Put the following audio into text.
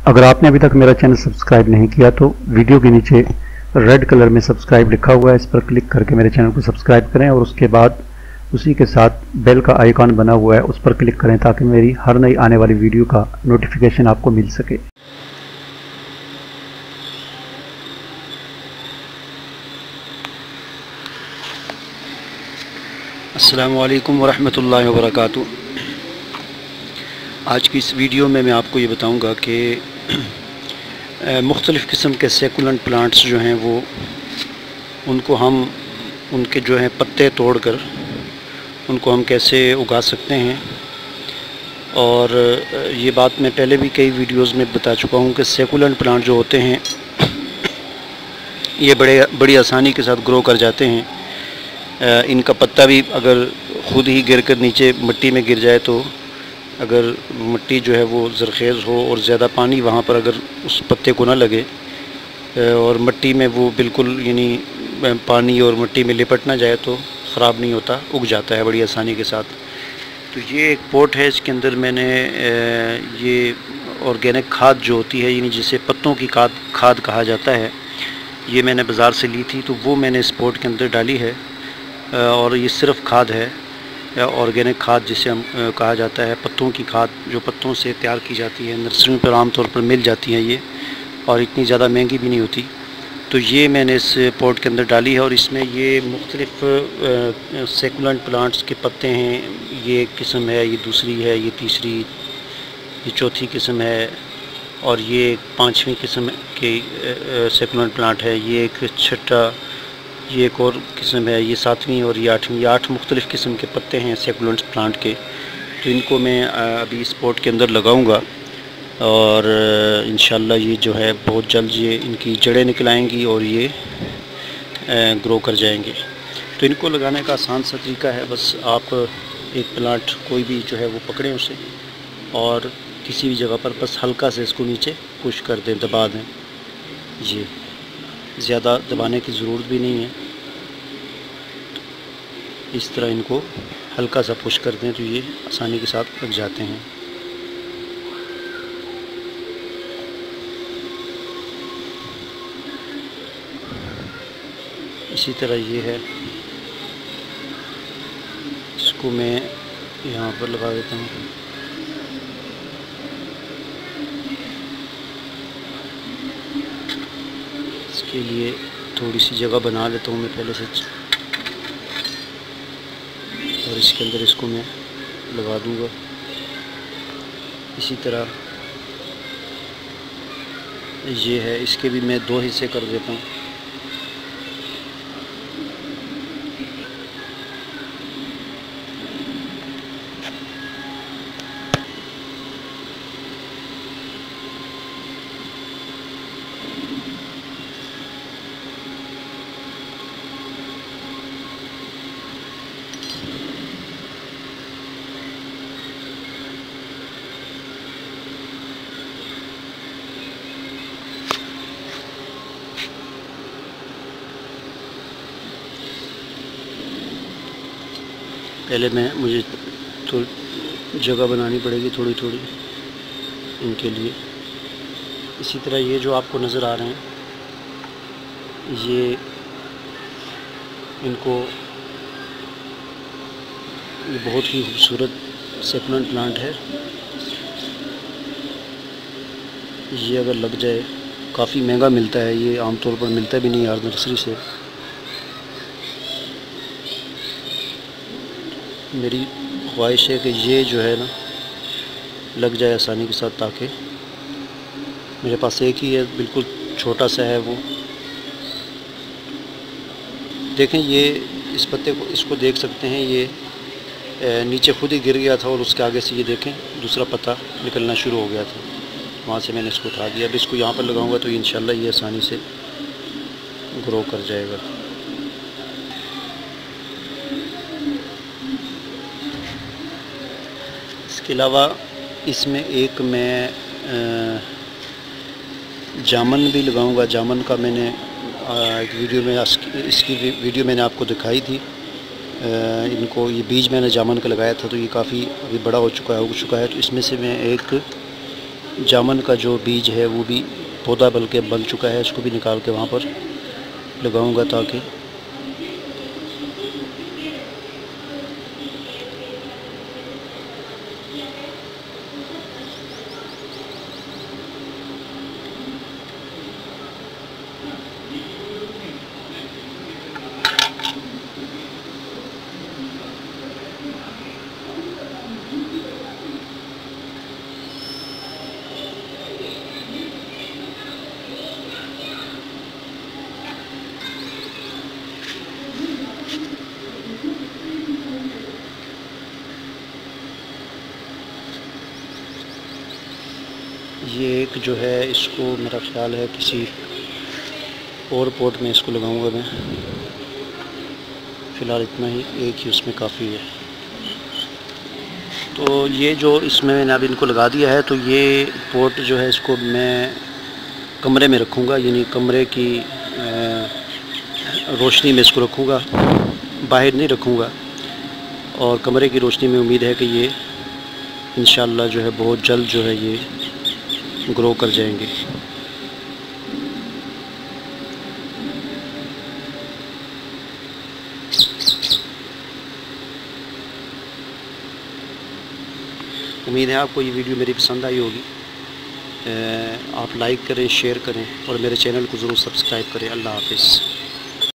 अगर आपने अभी तक मेरा चैनल सब्सक्राइब नहीं किया तो वीडियो के नीचे रेड कलर में सब्सक्राइब लिखा हुआ है, इस पर क्लिक करके मेरे चैनल को सब्सक्राइब करें और उसके बाद उसी के साथ बेल का आइकॉन बना हुआ है उस पर क्लिक करें ताकि मेरी हर नई आने वाली वीडियो का नोटिफिकेशन आपको मिल सके। अस्सलामु अलैकुम वरहमतुल्लाहि वबरकातुहू। आज की इस वीडियो में मैं आपको ये बताऊंगा कि मुख्तलिफ़ किस्म के सेकुलेंट प्लांट्स जो हैं वो उनको हम उनके जो हैं पत्ते तोड़कर उनको हम कैसे उगा सकते हैं। और ये बात मैं पहले भी कई वीडियोस में बता चुका हूँ कि सेकुलेंट प्लांट जो होते हैं ये बड़ी आसानी के साथ ग्रो कर जाते हैं। इनका पत्ता भी अगर ख़ुद ही गिर कर नीचे मिट्टी में गिर जाए तो अगर मिट्टी जो है वो ज़रख़ेज़ हो और ज़्यादा पानी वहाँ पर अगर उस पत्ते को ना लगे और मिट्टी में वो बिल्कुल यानी पानी और मिट्टी में लिपट ना जाए तो ख़राब नहीं होता, उग जाता है बड़ी आसानी के साथ। तो ये एक पोट है, इसके अंदर मैंने ये ऑर्गेनिक खाद जो होती है यानी जिसे पत्तों की खाद कहा जाता है, ये मैंने बाज़ार से ली थी तो वो मैंने इस पोट के अंदर डाली है। और ये सिर्फ़ खाद है या ऑर्गेनिक खाद जिसे हम कहा जाता है, पत्तों की खाद जो पत्तों से तैयार की जाती है, नर्सरी पर आमतौर पर मिल जाती हैं ये, और इतनी ज़्यादा महंगी भी नहीं होती। तो ये मैंने इस पॉट के अंदर डाली है और इसमें ये मुख्तलिफ़ सेकुलेंट प्लांट्स के पत्ते हैं। ये एक किस्म है, ये दूसरी है, ये तीसरी, ये चौथी किस्म है और ये पाँचवीं किस्म के सेकुलेंट प्लांट है। ये एक छठा, ये एक और किस्म है, ये सातवीं और ये आठवीं। ये 8 मुख्तलिफ़ किस्म के पत्ते हैं सेकुलेंट प्लांट के। तो इनको मैं अभी इस पॉट के अंदर लगाऊंगा और इंशाल्लाह ये जो है बहुत जल्द ये इनकी जड़ें निकल आएंगी और ये ग्रो कर जाएंगे। तो इनको लगाने का आसान सा तरीका है, बस आप एक प्लांट कोई भी जो है वो पकड़ें उसे और किसी भी जगह पर बस हल्का से इसको नीचे पुश कर दें, दबा दें। ये ज़्यादा दबाने की ज़रूरत भी नहीं है, इस तरह इनको हल्का सा पुश कर दें तो ये आसानी के साथ लग जाते हैं। इसी तरह ये है, इसको मैं यहाँ पर लगा देता हूँ। इसके लिए थोड़ी सी जगह बना लेता हूँ मैं पहले से और इसके अंदर इसको मैं लगा दूँगा। इसी तरह ये है, इसके भी मैं 2 हिस्से कर देता हूँ। पहले मुझे तो जगह बनानी पड़ेगी थोड़ी थोड़ी इनके लिए। इसी तरह ये जो आपको नज़र आ रहे हैं ये इनको ये बहुत ही खूबसूरत सेकुलेंट प्लांट है। ये अगर लग जाए, काफ़ी महंगा मिलता है ये, आमतौर पर मिलता भी नहीं यार नर्सरी से। मेरी ख्वाहिश है कि ये जो है ना लग जाए आसानी के साथ, ताकि मेरे पास एक ही है, बिल्कुल छोटा सा है वो। देखें ये इस पत्ते को, इसको देख सकते हैं, ये नीचे खुद ही गिर गया था और उसके आगे से ये देखें दूसरा पत्ता निकलना शुरू हो गया था, वहाँ से मैंने इसको उठा दिया। अब इसको यहाँ पर लगाऊंगा तो इंशाल्लाह ये आसानी से ग्रो कर जाएगा। इसके अलावा इसमें एक मैं जामन भी लगाऊंगा। जामन का मैंने एक वीडियो में इसकी वीडियो मैंने आपको दिखाई थी। इनको ये बीज मैंने जामन का लगाया था तो ये काफ़ी अभी बड़ा हो चुका है, उग चुका है। तो इसमें से मैं एक जामुन का जो बीज है वो भी पौधा बल्कि बन चुका है, इसको भी निकाल के वहाँ पर लगाऊंगा ताकि ये एक जो है इसको मेरा ख्याल है किसी और पॉट में इसको लगाऊंगा मैं। फ़िलहाल इतना ही, एक ही उसमें काफ़ी है। तो ये जो इसमें मैंने अब इनको लगा दिया है, तो ये पॉट जो है इसको मैं कमरे में रखूँगा, यानी कमरे की रोशनी में इसको रखूँगा, बाहर नहीं रखूँगा। और कमरे की रोशनी में उम्मीद है कि ये इंशाअल्लाह जो है बहुत जल्द जो है ये ग्रो कर जाएंगे। उम्मीद है आपको ये वीडियो मेरी पसंद आई होगी। आप लाइक करें, शेयर करें और मेरे चैनल को ज़रूर सब्सक्राइब करें। अल्लाह हाफ़िज़।